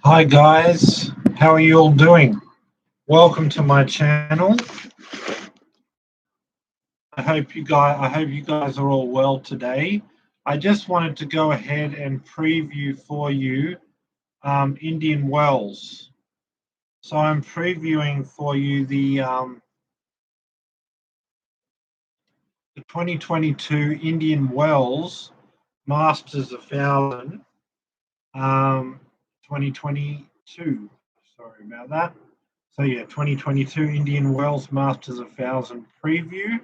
Hi guys, how are you all doing? Welcome to my channel. I hope you guys are all well today. I just wanted to go ahead and preview for you Indian Wells. So I'm previewing for you the 2022 Indian Wells Masters 1000 2022. Sorry about that. So yeah, 2022 Indian Wells Masters 1000 preview.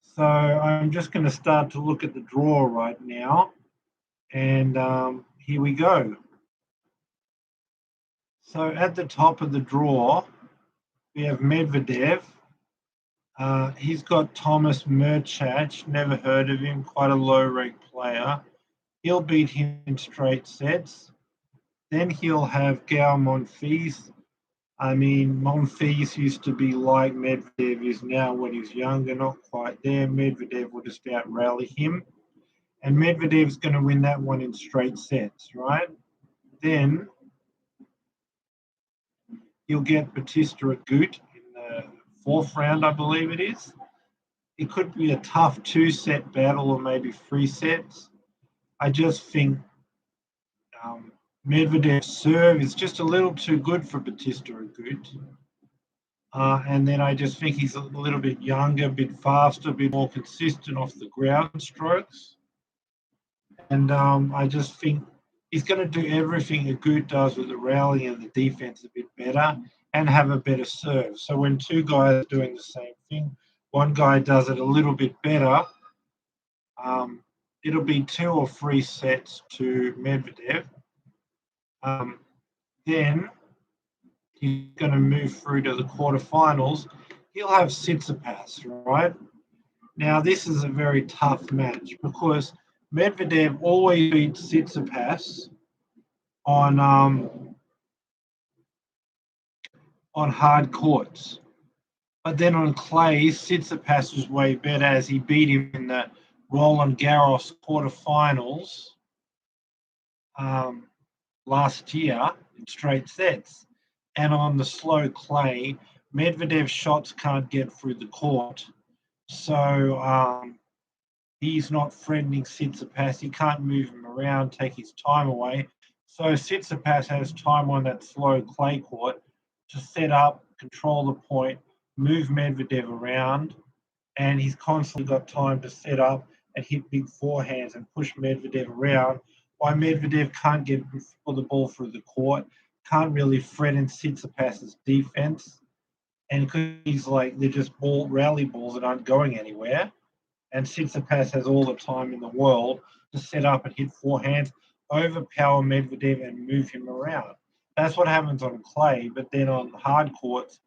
So I'm just going to start to look at the draw right now, and here we go. So at the top of the draw, we have Medvedev. He's got Thomas Murchach, never heard of him, quite a low-ranked player. He'll beat him in straight sets. Then he'll have Gael Monfils. I mean, Monfils used to be like Medvedev is now when he's younger, not quite there. Medvedev will just out-rally him. And Medvedev's going to win that one in straight sets, right? Then you'll get Batista Agut in the fourth round, I believe it is. It could be a tough two-set battle or maybe three sets. I just think Medvedev's serve is just a little too good for Batista Agut. And then I just think he's a little bit younger, a bit faster, a bit more consistent off the ground strokes. And I just think he's going to do everything Agut does with the rally and the defense a bit better and have a better serve. So when two guys are doing the same thing, one guy does it a little bit better, it'll be 2 or 3 sets to Medvedev. Then he's going to move through to the quarterfinals. He'll have Tsitsipas, right? Now, this is a very tough match because Medvedev always beats Tsitsipas on hard courts. But then on clay, Tsitsipas was way better as he beat him in the Roland Garros quarterfinals last year in straight sets. And on the slow clay, Medvedev's shots can't get through the court. So he's not threatening Tsitsipas. He can't move him around, take his time away. So Tsitsipas has time on that slow clay court to set up, control the point, move Medvedev around, and he's constantly got time to set up and hit big forehands and push Medvedev around. Why Medvedev can't get the ball through the court, can't really threaten Tsitsipas's defense, and because he's like they're just rally balls that aren't going anywhere. And Tsitsipas has all the time in the world to set up and hit forehands, overpower Medvedev, and move him around. That's what happens on clay, but then on hard courts,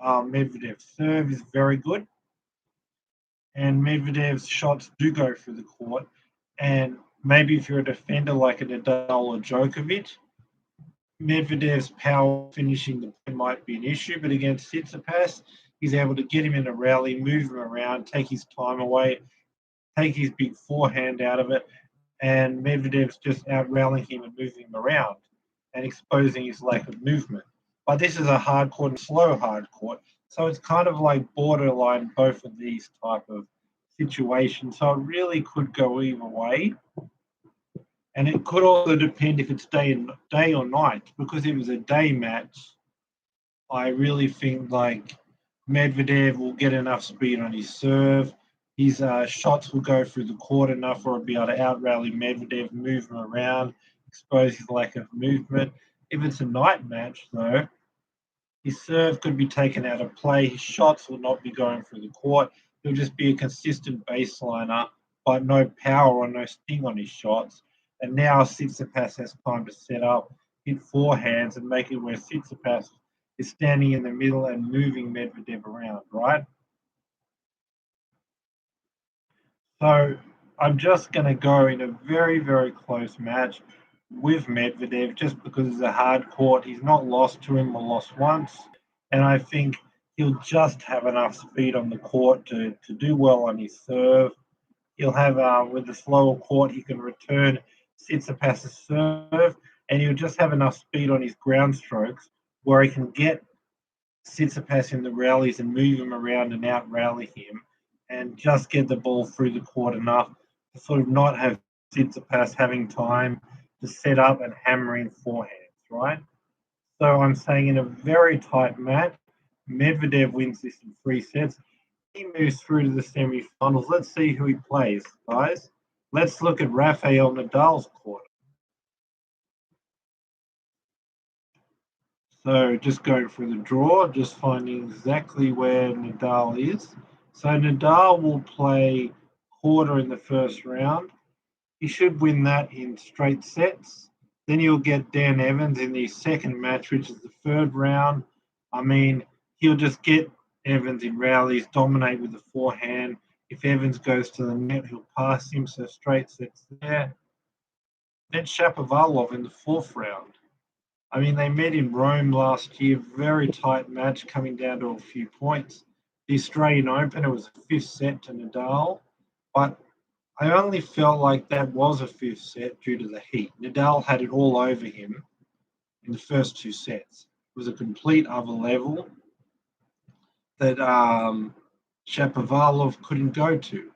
Medvedev's serve is very good, and Medvedev's shots do go through the court. And maybe if you're a defender like a Nadal or Djokovic, Medvedev's power finishing the point might be an issue, but against Tsitsipas, he's able to get him in a rally, move him around, take his time away, take his big forehand out of it, and Medvedev's just out rallying him and moving him around and exposing his lack of movement. But this is a hard court and slow hard court, so it's kind of like borderline both of these type of situations. So it really could go either way. And it could also depend if it's day or night, because if it's a day match, I really think like Medvedev will get enough speed on his serve. His shots will go through the court enough for be able to out-rally Medvedev, move him around, expose his lack of movement. If it's a night match, though, his serve could be taken out of play. His shots will not be going through the court. He'll just be a consistent baseliner, but no power or no sting on his shots. And now Tsitsipas has time to set up, hit forehands, and make it where Tsitsipas is standing in the middle and moving Medvedev around, right? So I'm just going to go in a very, very close match with Medvedev just because it's a hard court. He's not lost to him or lost once. And I think he'll just have enough speed on the court to do well on his serve. He'll have, with the slower court, he can return Tsitsipas's serve and he'll just have enough speed on his ground strokes where he can get Tsitsipas in the rallies and move him around and out rally him and just get the ball through the court enough to sort of not have Tsitsipas having time to set up and hammer in forehands, right? So I'm saying in a very tight match, Medvedev wins this in 3 sets. He moves through to the semi-finals. Let's see who he plays, guys. Let's look at Rafael Nadal's quarter. So just going through the draw, just finding exactly where Nadal is. So Nadal will play quarter in the first round. He should win that in straight sets. Then you'll get Dan Evans in the second match, which is the third round. I mean, he'll just get Evans in rallies, dominate with the forehand. If Evans goes to the net, he'll pass him, so straight sets there. Then Shapovalov in the fourth round. I mean, they met in Rome last year, very tight match coming down to a few points. The Australian Open, it was a 5th set to Nadal, but I only felt like that was a 5th set due to the heat. Nadal had it all over him in the first 2 sets. It was a complete other level that Shapovalov couldn't go to.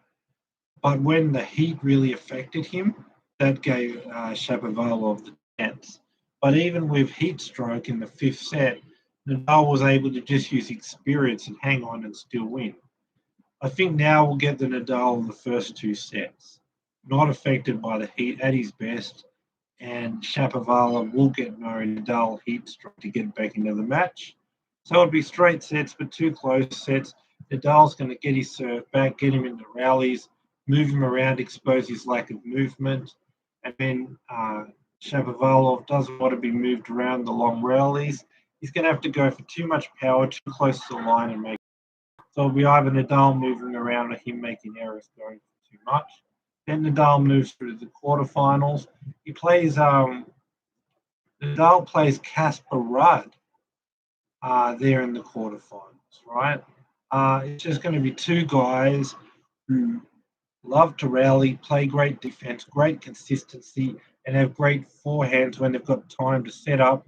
But when the heat really affected him, that gave Shapovalov the chance. But even with heat stroke in the 5th set, Nadal was able to just use experience and hang on and still win. I think now we'll get the Nadal in the first 2 sets, not affected by the heat at his best, and Shapovalov will get no Nadal heat stroke to get back into the match. So it'll be straight sets, but 2 close sets. Nadal's going to get his serve back, get him into rallies, move him around, expose his lack of movement, and then Shapovalov doesn't want to be moved around the long rallies. He's going to have to go for too much power, too close to the line, and make. So it'll be either Nadal moving around or him making errors going for too much. Then Nadal moves through the quarterfinals. He plays Nadal plays Casper Ruud there in the quarterfinals, right? It's just going to be 2 guys who love to rally, play great defense, great consistency, and have great forehands when they've got time to set up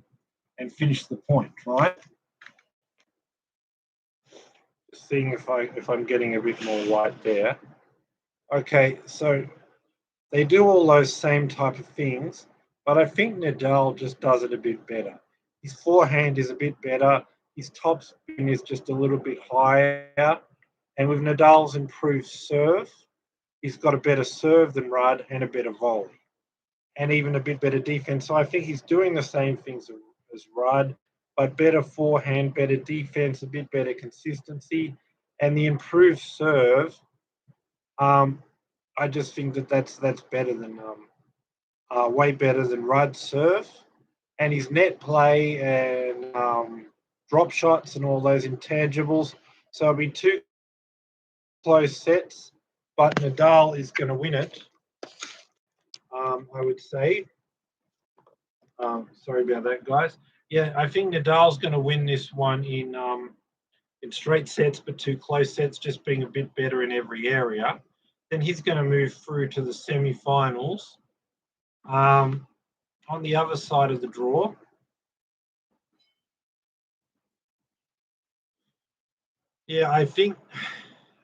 and finish the point, right? Just seeing if I'm getting a bit more white there. Okay, so they do all those same type of things, but I think Nadal just does it a bit better. His forehand is a bit better. His top spin is just a little bit higher. And with Nadal's improved serve, he's got a better serve than Ruud and a better volley, and even a bit better defense. So I think he's doing the same things as Ruud, but better forehand, better defense, a bit better consistency, and the improved serve. I just think that's better than way better than Ruud's serve, and his net play and drop shots and all those intangibles. So it'll be 2 close sets, but Nadal is going to win it. I would say. Sorry about that, guys. Yeah, I think Nadal's going to win this one in straight sets, but 2 close sets, just being a bit better in every area. Then he's going to move through to the semi-finals. On the other side of the draw, yeah,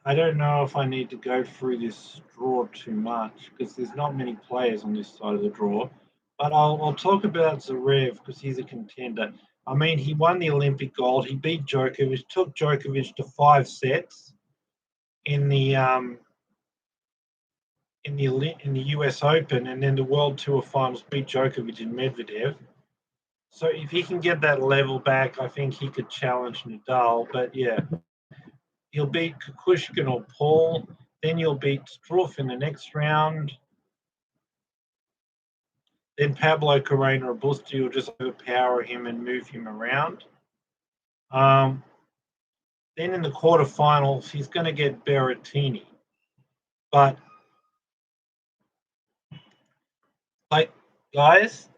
I don't know if I need to go through this draw too much because there's not many players on this side of the draw. But I'll talk about Zverev because he's a contender. I mean, he won the Olympic gold. He beat Djokovic, took Djokovic to 5 sets in the US Open, and then the World Tour Finals beat Djokovic and Medvedev. So if he can get that level back, I think he could challenge Nadal. But yeah, he'll beat Kukushkin or Paul. Then you'll beat Struff in the next round. Then Pablo Carreño or Busti will just overpower him and move him around. Then in the quarterfinals, he's going to get Berrettini. But, like, guys,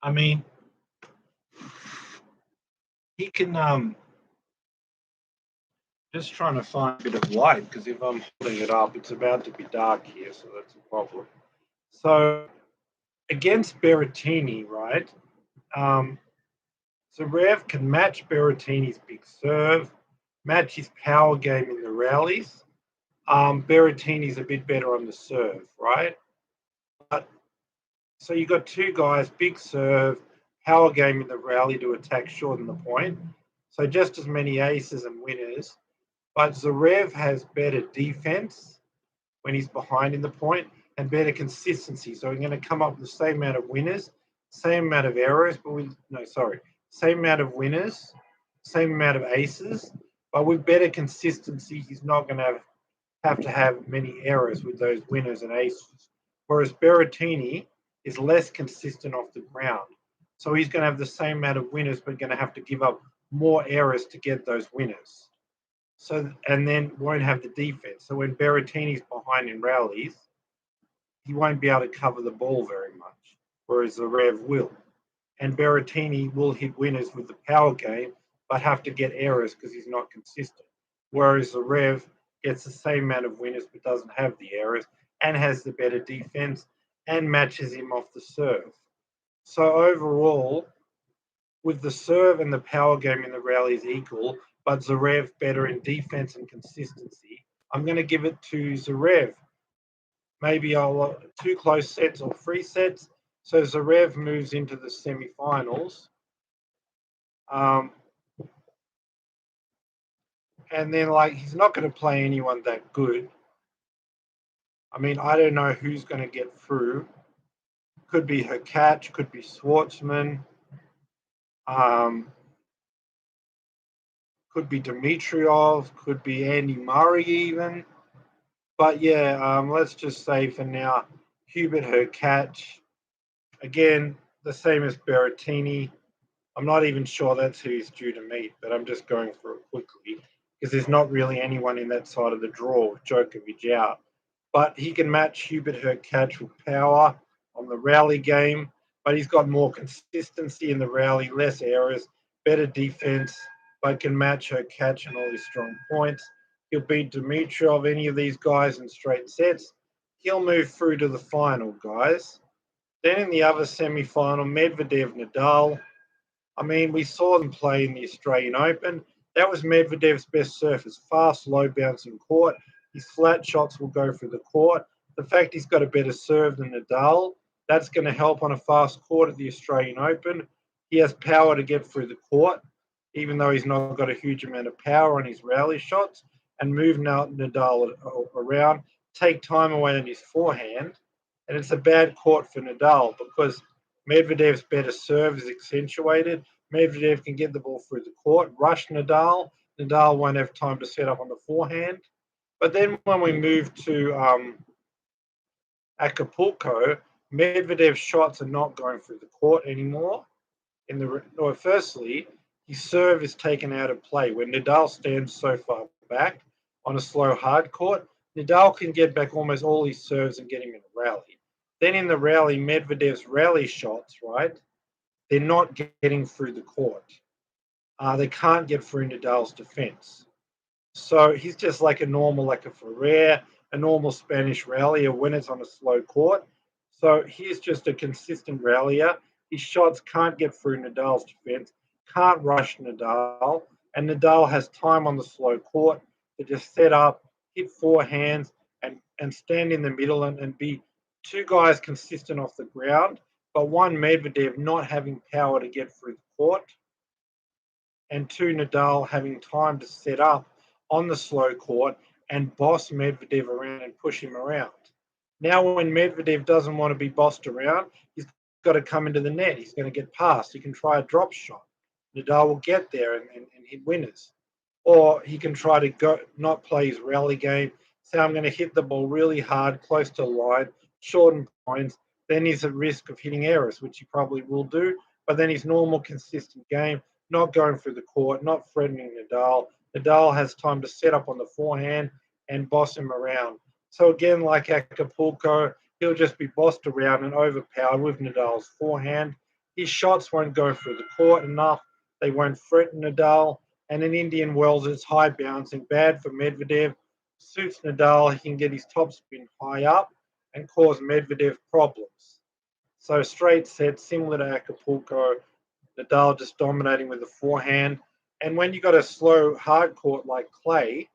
I mean, he can, just trying to find a bit of light, because if I'm holding it up, it's about to be dark here, so that's a problem. So, against Berrettini, right? Zverev can match Berrettini's big serve, match his power game in the rallies. Berrettini's a bit better on the serve, right? But so you got two guys, big serve, power game in the rally to attack, shorten the point. So just as many aces and winners. But Zverev has better defense when he's behind in the point and better consistency. So we're going to come up with the same amount of winners, same amount of errors, but with same amount of winners, same amount of aces, but with better consistency. He's not going to have many errors with those winners and aces. Whereas Berrettini is less consistent off the ground. So he's going to have the same amount of winners, but going to have to give up more errors to get those winners. So, and then won't have the defense. So when Berrettini's behind in rallies, he won't be able to cover the ball very much, whereas Zverev will. And Berrettini will hit winners with the power game, but have to get errors because he's not consistent. Whereas Zverev gets the same amount of winners but doesn't have the errors and has the better defense and matches him off the serve. So overall, with the serve and the power game in the rallies equal, but Zverev better in defense and consistency, I'm going to give it to Zverev. Maybe I'll two close sets or three sets. So Zverev moves into the semifinals. And then, like, he's not going to play anyone that good. I mean, I don't know who's going to get through. Could be Hurkacz, could be Schwartzman, could be Dimitrov, could be Andy Murray even. But yeah, let's just say for now, Hubert Hurkacz. Again, the same as Berrettini. I'm not even sure that's who he's due to meet, but I'm just going through it quickly because there's not really anyone in that side of the draw with Djokovic out. But he can match Hubert Hurkacz with power on the rally game, but he's got more consistency in the rally, less errors, better defense, but can match Hurkacz and all his strong points. He'll beat Dimitrov, any of these guys in straight sets. He'll move through to the final, guys. Then in the other semi-final, Medvedev Nadal. I mean, we saw them play in the Australian Open. That was Medvedev's best surface, fast, low bouncing court. His flat shots will go through the court. The fact he's got a better serve than Nadal, that's going to help on a fast court at the Australian Open. He has power to get through the court, even though he's not got a huge amount of power on his rally shots, and move Nadal around, take time away on his forehand. And it's a bad court for Nadal because Medvedev's better serve is accentuated. Medvedev can get the ball through the court, rush Nadal. Nadal won't have time to set up on the forehand. But then when we move to Acapulco, Medvedev's shots are not going through the court anymore. Firstly, his serve is taken out of play. When Nadal stands so far back on a slow hard court, Nadal can get back almost all his serves and get him in a rally. Then in the rally, Medvedev's rally shots, right, they're not getting through the court. They can't get through Nadal's defense. So he's just like a normal, like a Ferrer, a normal Spanish rallier when it's on a slow court. So he's just a consistent rallier. His shots can't get through Nadal's defense, can't rush Nadal, and Nadal has time on the slow court to just set up, hit forehands, and stand in the middle and be two guys consistent off the ground, but one Medvedev not having power to get through the court, and two Nadal having time to set up on the slow court and boss Medvedev around and push him around. Now, when Medvedev doesn't want to be bossed around, he's got to come into the net. He's going to get past. He can try a drop shot. Nadal will get there and hit winners. Or he can try to go not play his rally game, say, I'm going to hit the ball really hard, close to the line, shorten points. Then he's at risk of hitting errors, which he probably will do. But then his normal, consistent game, not going through the court, not threatening Nadal. Nadal has time to set up on the forehand and boss him around. So again, like Acapulco, he'll just be bossed around and overpowered with Nadal's forehand. His shots won't go through the court enough. They won't threaten Nadal. And in Indian Wells, it's high bouncing, bad for Medvedev. Suits Nadal, he can get his topspin high up and cause Medvedev problems. So straight sets, similar to Acapulco, Nadal just dominating with the forehand. And when you got a slow hard court like clay,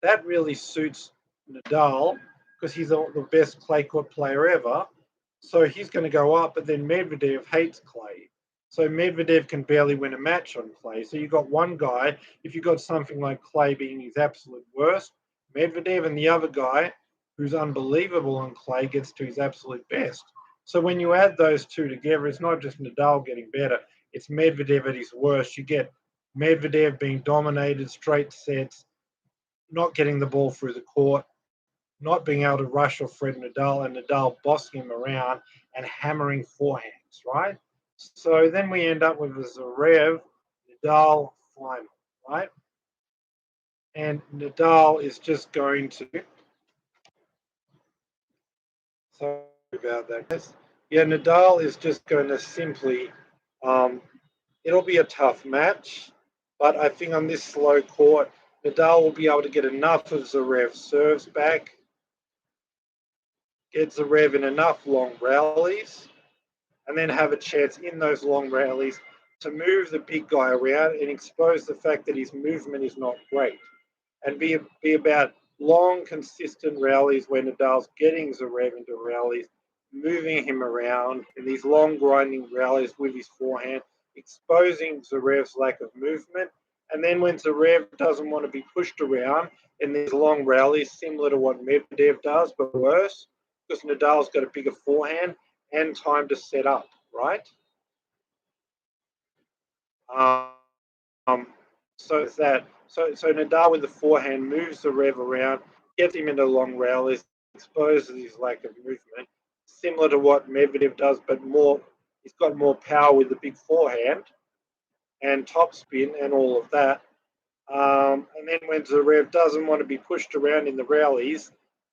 that really suits Nadal because he's the best clay court player ever. So he's going to go up, but then Medvedev hates clay. So Medvedev can barely win a match on clay. So you've got one guy, if you've got something like clay being his absolute worst, Medvedev, and the other guy who's unbelievable on clay gets to his absolute best. So when you add those two together, it's not just Nadal getting better, it's Medvedev at his worst. You get Medvedev being dominated, straight sets, not getting the ball through the court, not being able to rush or Fred Nadal, and Nadal bossing him around and hammering forehands, right? So then we end up with a Zverev Nadal final, right? And Nadal is just going to. Sorry about that, guys. Yeah, Nadal is just going to simply. It'll be a tough match, but I think on this slow court, Nadal will be able to get enough of Zverev's serves back, get Zverev in enough long rallies, and then have a chance in those long rallies to move the big guy around and expose the fact that his movement is not great. And be about long, consistent rallies where Nadal's getting Zverev into rallies, moving him around in these long, grinding rallies with his forehand, exposing Zverev's lack of movement. And then when Zverev doesn't want to be pushed around in these long rallies, similar to what Medvedev does, but worse, because Nadal's got a bigger forehand and time to set up, right? Um, so it's that. So Nadal with the forehand moves the rev around, gets him into long rallies, exposes his lack of movement, similar to what Medvedev does, but more. He's got more power with the big forehand and topspin and all of that. And then when Zverev doesn't want to be pushed around in the rallies,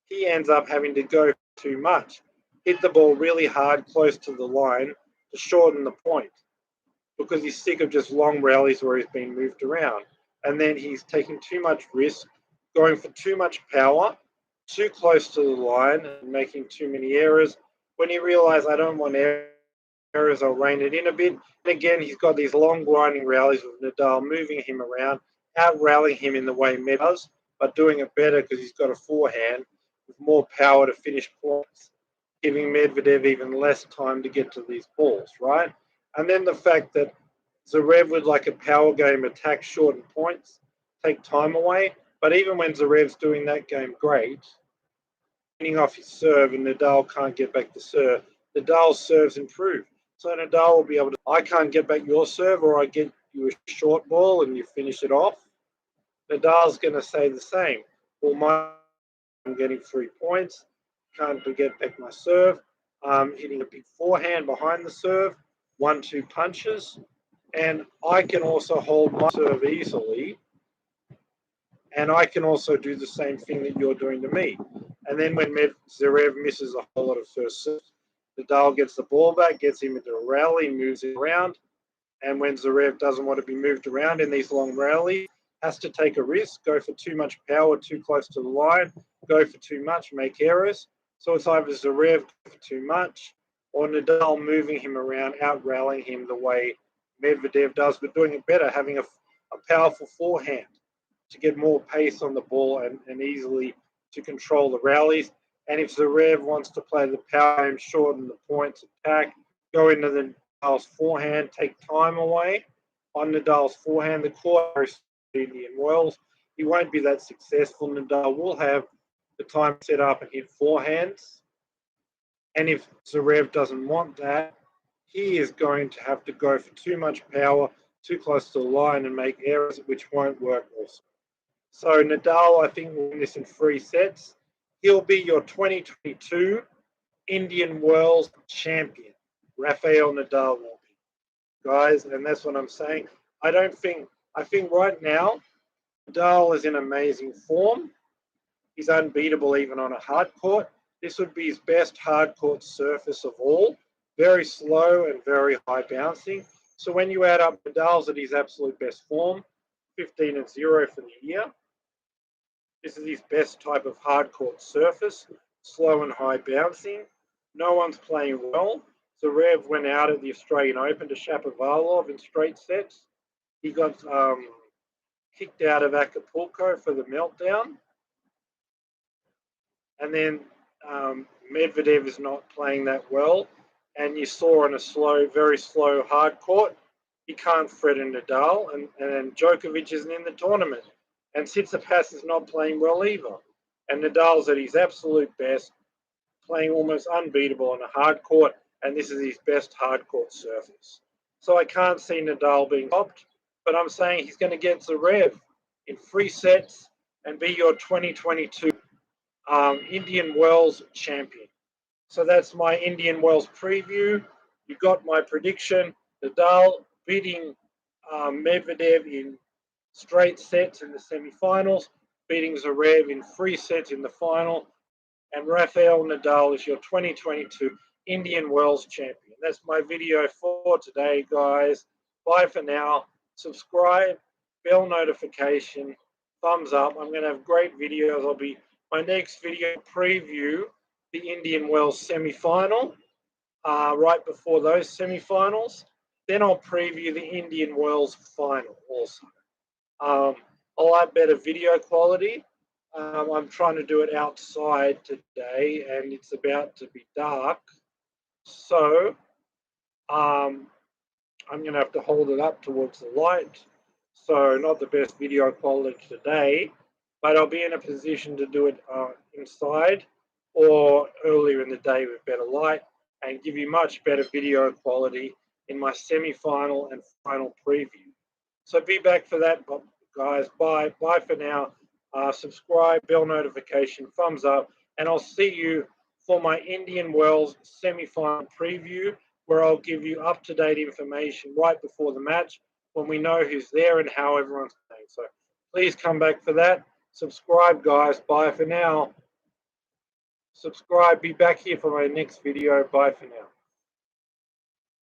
he ends up having to go too much, hit the ball really hard close to the line to shorten the point because he's sick of just long rallies where he's being moved around. And then he's taking too much risk, going for too much power, too close to the line, and making too many errors. When he realized, I don't want errors, I'll rein it in a bit. And again, he's got these long grinding rallies with Nadal moving him around, out rallying him in the way Med does, but doing it better because he's got a forehand with more power to finish points, giving Medvedev even less time to get to these balls, right? And then the fact that Zverev would like a power game attack, shorten points, take time away. But even when Zverev's doing that game great, winning off his serve and Nadal can't get back the serve, Nadal's serves improve. So Nadal will be able to, I can't get back your serve, or I get you a short ball and you finish it off. Nadal's going to say the same. Well, I'm getting 3 points, can't get back my serve. Hitting a big forehand behind the serve, 1-2 punches, and I can also hold my serve easily, and I can also do the same thing that you're doing to me. And then when Zverev misses a whole lot of first serves, Nadal gets the ball back, gets him into a rally, moves him around, and when Zverev doesn't want to be moved around in these long rallies, has to take a risk, go for too much power, too close to the line, go for too much, make errors. So it's either Zverev go for too much or Nadal moving him around, out rallying him the way Medvedev does, but doing it better, having a powerful forehand to get more pace on the ball and easily to control the rallies. And if Zverev wants to play the power game, shorten the points, attack, go into the Nadal's forehand, take time away on Nadal's forehand, the court Indian Wells, he won't be that successful. Nadal will have the time set up and hit forehands. And if Zverev doesn't want that, he is going to have to go for too much power, too close to the line, and make errors, which won't work also. So Nadal, I think, will win this in 3 sets. He'll be your 2022 Indian Wells champion. Rafael Nadal will be, guys, and that's what I'm saying. I think right now, Nadal is in amazing form. He's unbeatable even on a hard court. This would be his best hard court surface of all. Very slow and very high bouncing. So when you add up Nadal's at his absolute best form, 15-0 for the year, this is his best type of hard court surface, slow and high bouncing. No one's playing well. Zverev went out at the Australian Open to Shapovalov in straight sets. He got kicked out of Acapulco for the meltdown. And then Medvedev is not playing that well. And you saw on a slow, very slow hard court, he can't threaten Nadal. And Djokovic isn't in the tournament. And Tsitsipas is not playing well either. And Nadal's at his absolute best, playing almost unbeatable on a hard court. And this is his best hard court surface. So I can't see Nadal being topped. But I'm saying he's going to get Zverev in 3 sets and be your 2022 Indian Wells champion. So that's my Indian Wells preview. You got my prediction. Nadal beating Medvedev in straight sets in the semi-finals, beating Zverev in 3 sets in the final. And Rafael Nadal is your 2022 Indian Wells champion. That's my video for today, guys. Bye for now. Subscribe, bell notification, thumbs up. I'm going to have great videos. My next video preview the Indian Wells semi-final right before those semi-finals. Then I'll preview the Indian Wells final also. I'll have better video quality. I'm trying to do it outside today and it's about to be dark. So I'm going to have to hold it up towards the light. So not the best video quality today, but I'll be in a position to do it inside or earlier in the day with better light and give you much better video quality in my semi-final and final preview. So be back for that, guys. Bye for now. Subscribe, bell notification, thumbs up, and I'll see you for my Indian Wells semi-final preview, where I'll give you up-to-date information right before the match when we know who's there and how everyone's playing. So please come back for that. Subscribe, guys. Bye for now. Subscribe. Be back here for my next video. Bye for now.